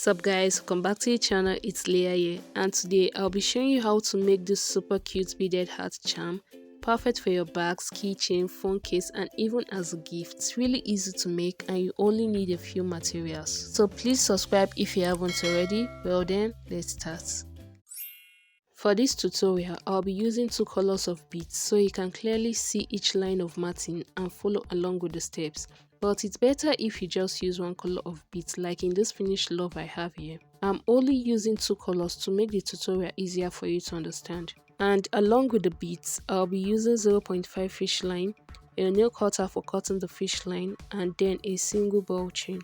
Sup guys, welcome back to the channel. It's Leah here, and today I'll be showing you how to make this super cute beaded heart charm, perfect for your bags, keychain, phone case, and even as a gift. It's really easy to make and you only need a few materials. So please subscribe if you haven't already. Well then, let's start. For this tutorial, I'll be using two colors of beads so you can clearly see each line of matting and follow along with the steps. But it's better if you just use one color of beads, like in this finished love I have here. I'm only using two colors to make the tutorial easier for you to understand. And along with the beads, I'll be using 0.5 fish line, a nail cutter for cutting the fish line, and then a single ball chain.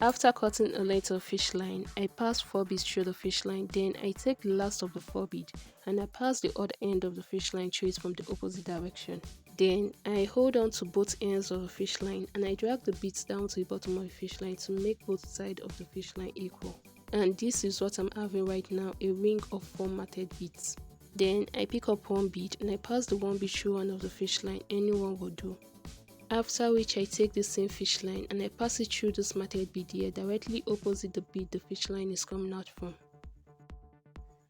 After cutting a length of fish line, I pass 4 beads through the fish line, then I take the last of the 4 bead and I pass the other end of the fish line through it from the opposite direction. Then I hold on to both ends of the fish line and I drag the beads down to the bottom of the fish line to make both sides of the fish line equal. And this is what I'm having right now, a ring of 4 matted beads. Then I pick up one bead and I pass the one bead through one of the fish line, anyone will do. After which I take the same fish line and I pass it through this matted bead here, directly opposite the bead the fish line is coming out from.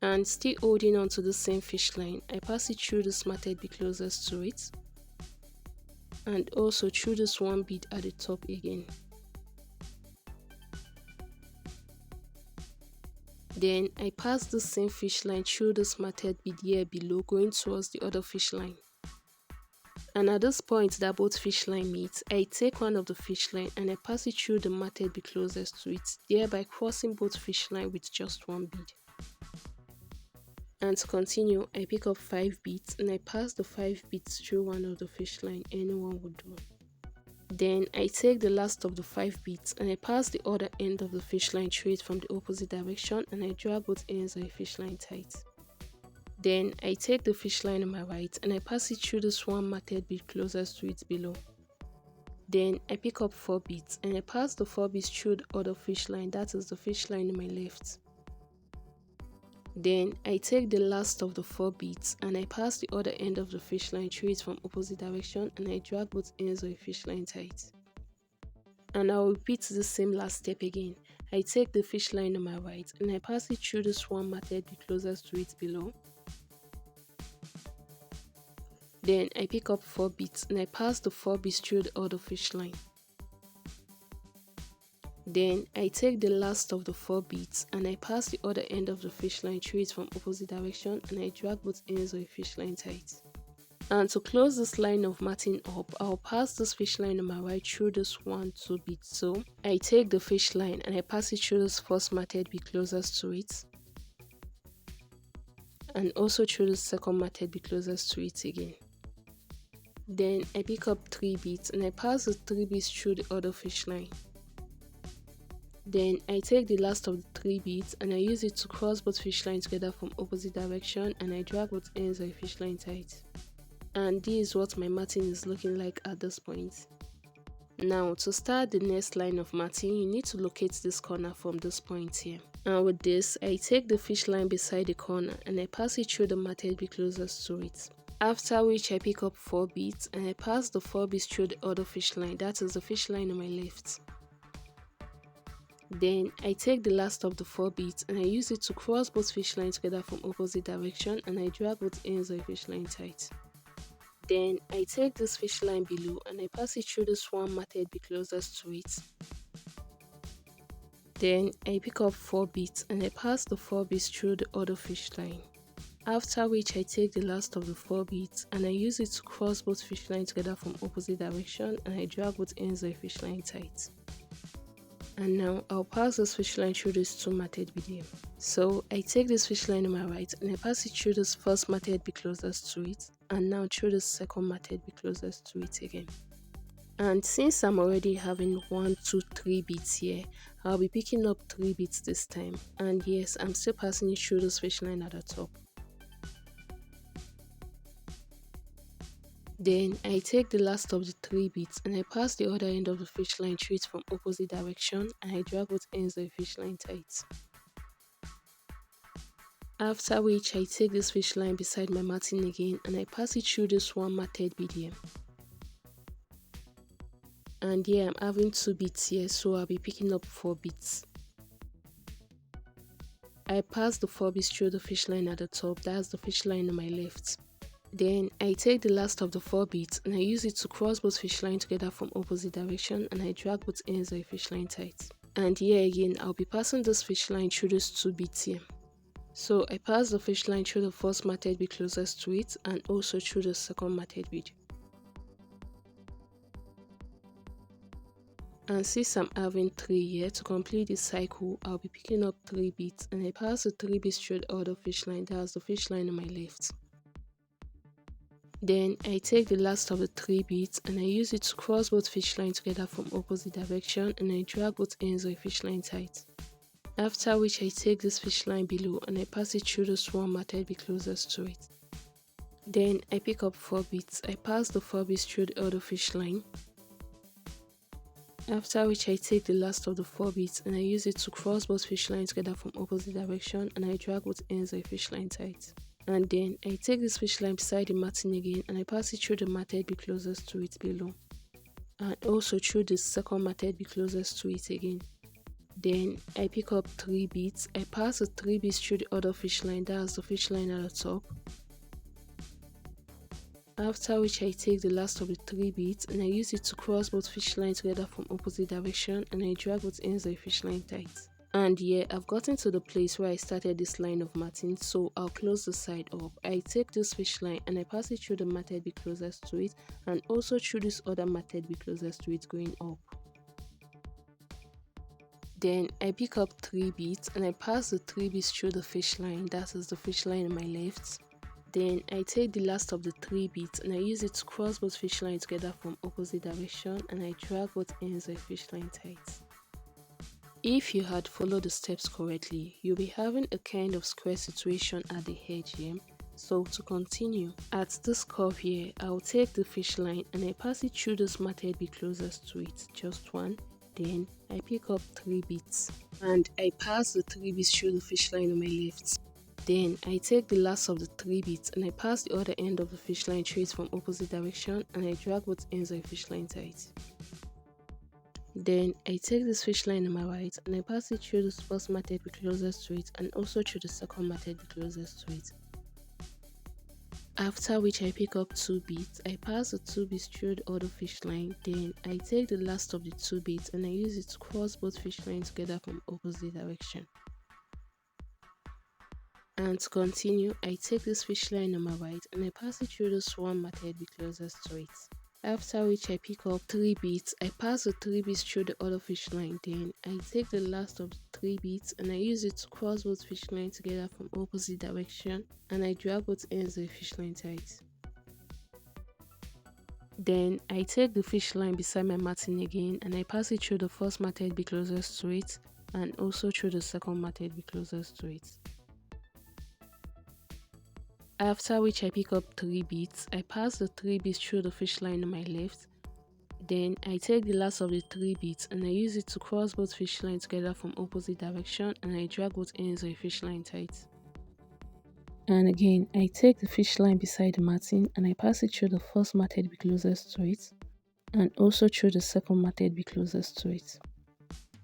And still holding on to the same fish line, I pass it through this matted bead closest to it, and also through this one bead at the top again. Then I pass the same fish line through this matted bead here below, going towards the other fish line. And at this point that both fish line meet, I take one of the fish line and I pass it through the matted bead closest to it, thereby crossing both fish line with just one bead. And to continue, I pick up 5 beads and I pass the 5 beads through one of the fish line, anyone would do. Then I take the last of the 5 beads and I pass the other end of the fish line through it from the opposite direction and I drag both ends of the fish line tight. Then I take the fish line on my right and I pass it through this one matted bead closest to it below. Then I pick up 4 beads and I pass the 4 beads through the other fish line, that is the fish line on my left. Then I take the last of the 4 beads and I pass the other end of the fish line through it from opposite direction and I drag both ends of the fish line tight. And I'll repeat the same last step again. I take the fish line on my right and I pass it through this one matted bead closest to it below. Then I pick up 4 beads and I pass the 4 beads through the other fish line. Then I take the last of the 4 beads and I pass the other end of the fish line through it from opposite direction and I drag both ends of the fish line tight. And to close this line of matting up, I'll pass this fish line on my right through this 1, 2 beads. So I take the fish line and I pass it through this first matted bead closest to it, and also through the second matted bead closest to it again. Then I pick up 3 beads and I pass the 3 beads through the other fish line. Then I take the last of the 3 beads and I use it to cross both fish lines together from opposite direction and I drag both ends of the fish line tight. And this is what my matting is looking like at this point. Now to start the next line of matting, you need to locate this corner from this point here. And with this, I take the fish line beside the corner and I pass it through the matted bead closest to it. After which I pick up 4 beads and I pass the 4 beads through the other fish line, that is the fish line on my left. Then I take the last of the 4 beads and I use it to cross both fish lines together from opposite direction and I drag both ends of the fish line tight. Then I take this fish line below and I pass it through this one matted bead closest to it. Then I pick up 4 beads and I pass the 4 beads through the other fish line. After which I take the last of the 4 beads and I use it to cross both fish lines together from opposite direction and I drag both ends of the fish line tight. And now I'll pass this fish line through this 2 matted bead here. So I take this fish line on my right and I pass it through this first matted bead closest to it, and now through the second matted bead closest to it again. And since I'm already having 1, 2, 3 beads here, I'll be picking up 3 beads this time. And yes, I'm still passing it through this fish line at the top. Then I take the last of the 3 beads and I pass the other end of the fish line through it from opposite direction and I drag both ends of the fish line tight. After which I take this fish line beside my matting again and I pass it through this one matted bead here. And here I'm having 2 beads here, so I'll be picking up 4 beads. I pass the 4 beads through the fish line at the top, that's the fish line on my left. Then I take the last of the 4 beads and I use it to cross both fish line together from opposite direction, and I drag both ends of the fish line tight. And here again, I'll be passing this fish line through these 2 beads here. So I pass the fish line through the first matted bead closest to it and also through the second matted bead. And since I'm having 3 here, to complete this cycle, I'll be picking up 3 beads and I pass the 3 beads through the other fish line, that's the fish line on my left. Then I take the last of the 3 beads and I use it to cross both fish lines together from opposite direction, and I drag both ends of the fish line tight. After which I take this fish line below and I pass it through the swan matted bead closest to it. Then I pick up 4 beads, I pass the 4 beads through the other fish line. After which I take the last of the 4 beads and I use it to cross both fish lines together from opposite direction, and I drag both ends of the fish line tight. And then I take this fish line beside the matting again and I pass it through the matted bead closest to it below, and also through the second matted bead closest to it again. Then I pick up 3 beads, I pass the 3 beads through the other fish line, that's the fish line at the top. After which I take the last of the 3 beads and I use it to cross both fish lines together from opposite direction, and I drag both ends of the fish line tight. And here I've gotten to the place where I started this line of matting, so I'll close the side up. I take this fish line and I pass it through the matted bead closest to it and also through this other matted bead closest to it going up. Then I pick up 3 beads and I pass the 3 beads through the fish line, that is the fish line on my left. Then I take the last of the 3 beads and I use it to cross both fish lines together from opposite direction, and I drag both ends of the fish line tight. If you had followed the steps correctly, you'll be having a kind of square situation at the edge here. So to continue, at this curve here, I'll take the fish line and I pass it through this matted bead closest to it, just one. Then I pick up 3 beads and I pass the 3 beads through the fish line on my left. Then I take the last of the 3 beads and I pass the other end of the fish line through it from opposite direction, and I drag both ends of the fish line tight. Then I take this fish line on my right and I pass it through the first matted bead closest to it and also through the second matted bead closest to it. After which I pick up 2 beads, I pass the 2 beads through the other fish line. Then I take the last of the 2 beads and I use it to cross both fish lines together from opposite direction. And to continue, I take this fish line on my right and I pass it through the swan matted bead closest to it. After which I pick up 3 beads, I pass the 3 beads through the other fish line. Then I take the last of the 3 beads and I use it to cross both fish lines together from opposite direction, and I drag both ends of the fish line tight. Then I take the fish line beside my matting again and I pass it through the first matted bead closest to it and also through the second matted bead closest to it. After which I pick up 3 beads, I pass the 3 beads through the fish line on my left. Then I take the last of the 3 beads and I use it to cross both fish lines together from opposite direction, and I drag both ends of the fish line tight. And again, I take the fish line beside the matting and I pass it through the first matted bead closest to it and also through the second matted bead closest to it.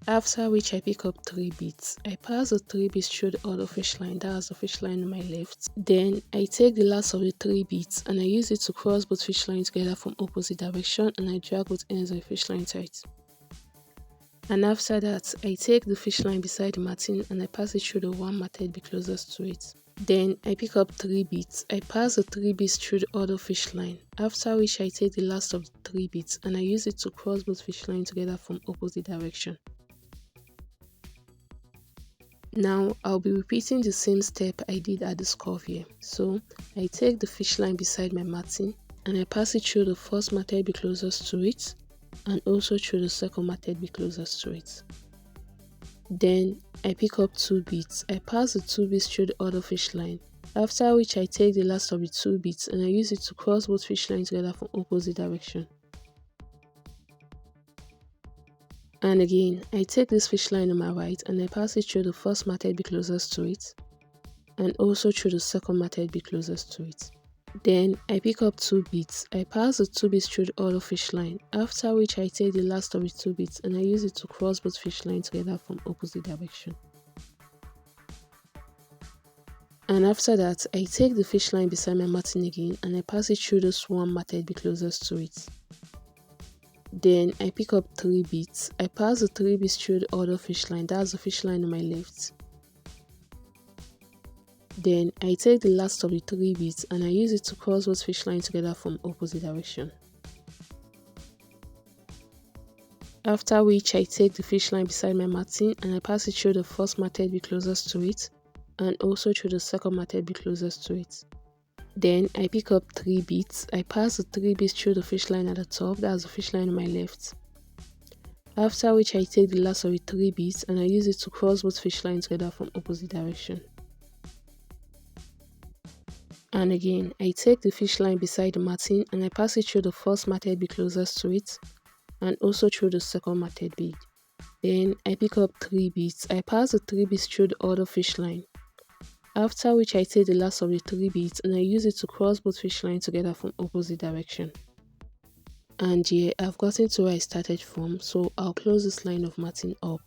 After which I pick up 3 beads. I pass the 3 beads through the other fish line, that's the fish line on my left. Then I take the last of the 3 beads and I use it to cross both fish lines together from opposite direction, and I drag both ends of the fish line tight. And after that, I take the fish line beside the matting and I pass it through the one matted bead closest to it. Then I pick up 3 beads. I pass the 3 beads through the other fish line. After which I take the last of the 3 beads and I use it to cross both fish lines together from opposite direction. Now I'll be repeating the same step I did at this curve here. So I take the fish line beside my matting and I pass it through the first matted bead closest to it and also through the second matted bead closest to it. Then I pick up 2 beads. I pass the 2 beads through the other fish line. After which I take the last of the 2 beads and I use it to cross both fish lines together from opposite direction. And again, I take this fish line on my right and I pass it through the first matted bead closest to it and also through the second matted bead closest to it. Then I pick up 2 beads. I pass the 2 beads through the other fish line, after which I take the last of the 2 beads and I use it to cross both fish lines together from opposite direction. And after that, I take the fish line beside my matting again and I pass it through the swan matted bit closest to it. Then I pick up 3 beads. I pass the 3 beads through the other fish line, that's the fish line on my left. Then I take the last of the 3 beads and I use it to cross both fish lines together from opposite direction. After which I take the fish line beside my matting and I pass it through the first matted bit closest to it and also through the second matted bit closest to it. Then I pick up 3 beads. I pass the 3 beads through the fish line at the top, that's the fish line on my left. After which I take the last of the 3 beads and I use it to cross both fish lines together from opposite direction. And again, I take the fish line beside the matting and I pass it through the first matted bead closest to it and also through the second matted bead. Then I pick up 3 beads. I pass the 3 beads through the other fish line. After which I take the last of the 3 beads and I use it to cross both fish lines together from opposite direction. And yeah, I've gotten to where I started from, so I'll close this line of matting up.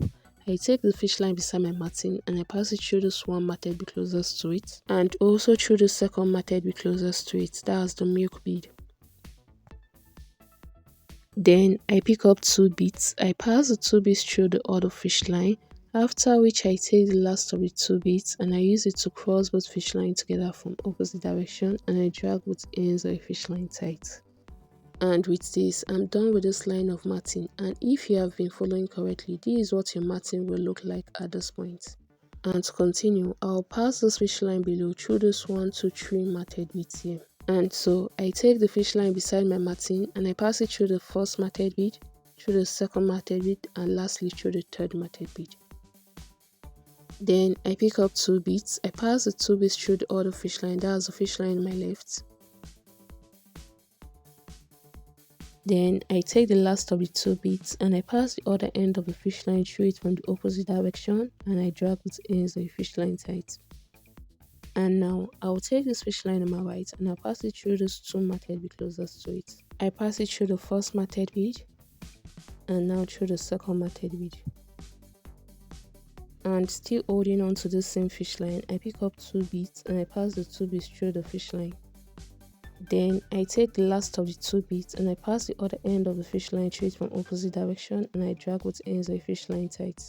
I take the fish line beside my matting and I pass it through the swan matted bit closest to it and also through the second matted bit closest to it, that's the milk bead. Then I pick up 2 beads. I pass the 2 beads through the other fish line, after which I take the last of the 2 beads and I use it to cross both fish lines together from opposite direction and I drag both ends of the fish line tight. And with this, I'm done with this line of matting, and if you have been following correctly, this is what your matting will look like at this point. And to continue, I'll pass this fish line below through this 1, 2, 3 matted beads here. And so I take the fish line beside my matting and I pass it through the first matted bead, through the second matted bead, and lastly through the third matted bead. Then I pick up 2 beads. I pass the 2 beads through the other fish line, that's the fish line on my left. Then I take the last of the 2 beads and I pass the other end of the fish line through it from the opposite direction and I drag both ends of the fish line tight. And now I'll take this fish line on my right and I'll pass it through those 2 matted bead closest to it. I pass it through the first matted bead and now through the second matted bead. And still holding on to the same fish line, I pick up 2 beads and I pass the 2 beads through the fish line. Then I take the last of the 2 beads and I pass the other end of the fish line through it from opposite direction and I drag both ends of the fish line tight.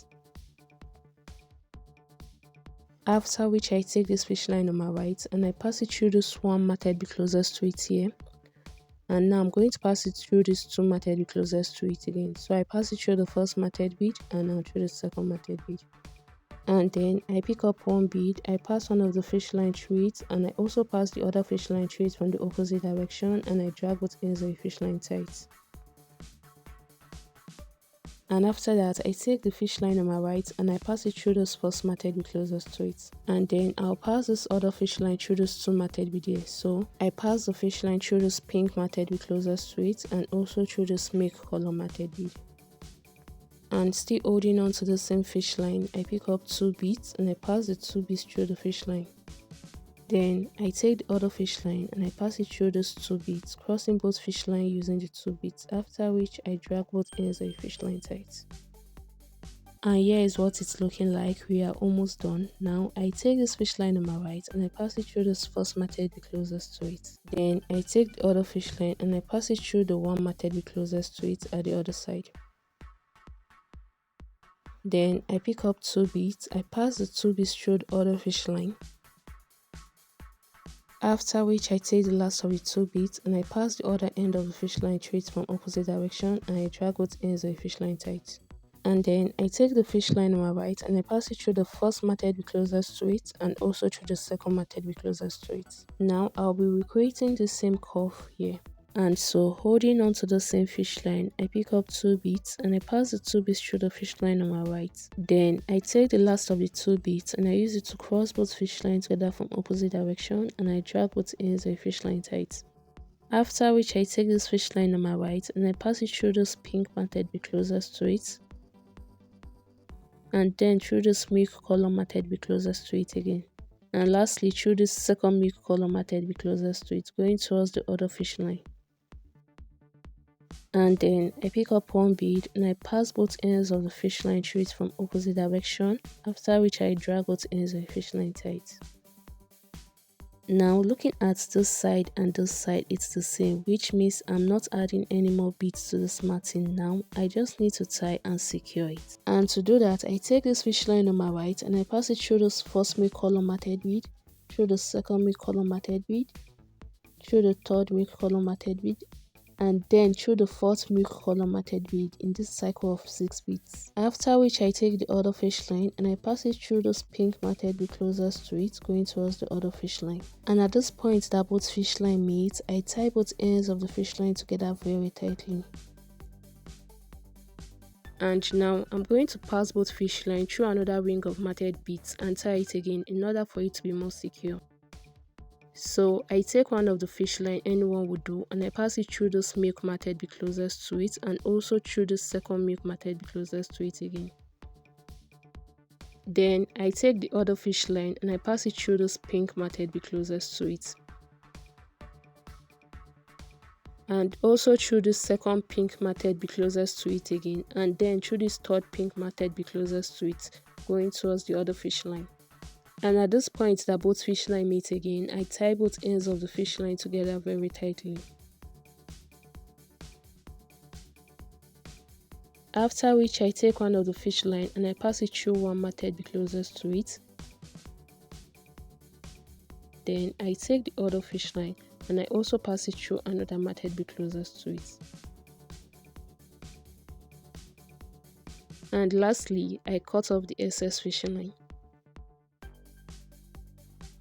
After which I take this fish line on my right and I pass it through the swan matted bit closest to it here. And now I'm going to pass it through these 2 matted bit closest to it again. So I pass it through the first matted bead and now through the second matted bead. And then I pick up 1 bead, I pass one of the fish line through it and I also pass the other fish line through it from the opposite direction and I drag both ends of the fish line tight. And after that, I take the fish line on my right and I pass it through this first matted bead closest to it. And then I'll pass this other fish line through this 2 matted bead here. So I pass the fish line through this pink matted bead closest to it and also through this milk color matted bead. And still holding on to the same fish line, I pick up 2 beads and I pass the 2 beads through the fish line. Then I take the other fish line and I pass it through those 2 beads, crossing both fish line using the 2 beads, after which I drag both ends of the fish line tight. And here is what it's looking like. We are almost done. Now I take this fish line on my right and I pass it through this first matted bead closest to it. Then I take the other fish line and I pass it through the 1 matted bead closest to it at the other side. Then I pick up 2 beads, I pass the 2 beads through the other fish line. After which I take the last of the 2 beads and I pass the other end of the fish line through it from opposite direction and I drag both ends of the fish line tight. And then I take the fish line on my right and I pass it through the first matted bead closest to it and also through the second matted bead closest to it. Now I'll be recreating the same curve here. And so holding on to the same fish line, I pick up 2 beads and I pass the 2 beads through the fish line on my right. Then I take the last of the 2 beads and I use it to cross both fish lines together from opposite direction and I drag both ends of the fish line tight. After which I take this fish line on my right and I pass it through this pink matted bead closest to it. And then through this milk color matted bead closest to it again. And lastly through this second milk color matted bead closest to it, going towards the other fish line. And then I pick up 1 bead and I pass both ends of the fish line through it from opposite direction, after which I drag both ends of the fish line tight. Now looking at this side and this side, it's the same, which means I'm not adding any more beads to this matting now. I just need to tie and secure it. And to do that, I take this fish line on my right and I pass it through this first milk color matted bead, through the second milk color matted bead, through the third milk color matted bead, and then through the fourth milk color matted bead in this cycle of 6 beads. After which I take the other fish line and I pass it through this pink matted bead closest to it, going towards the other fish line. And at this point that both fish line meet, I tie both ends of the fish line together very tightly. And now I'm going to pass both fish line through another ring of matted beads and tie it again in order for it to be more secure. So I take one of the fish line anyone would do and I pass it through this milk matted bead closest to it and also through the second milk matted bead closest to it again. Then I take the other fish line and I pass it through this pink matted bead closest to it. And also through this second pink matted bead closest to it again, and then through this third pink matted bead closest to it, going towards the other fish line. And at this point that both fish line meet again, I tie both ends of the fish line together very tightly. After which I take one of the fish line and I pass it through one matted bead closest to it. Then I take the other fish line and I also pass it through another matted bead closest to it. And lastly, I cut off the excess fish line.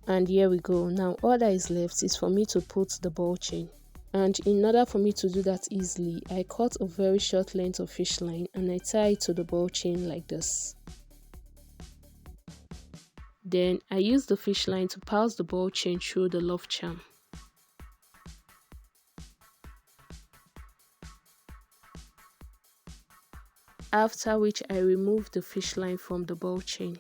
And here we go. Now all that is left is for me to put the ball chain. And in order for me to do that easily, I cut a very short length of fish line and I tie it to the ball chain like this. Then I use the fish line to pass the ball chain through the love charm. After which I remove the fish line from the ball chain.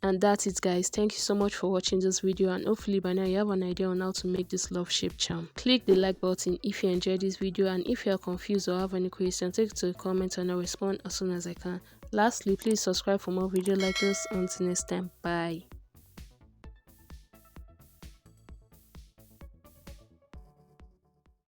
And that's it guys. Thank you so much for watching this video, and hopefully by now you have an idea on how to make this love shape charm. Click the like button if you enjoyed this video, and if you are confused or have any questions, take it to the comment and I'll respond as soon as I can. Lastly, please subscribe for more videos like this. Until next time, bye.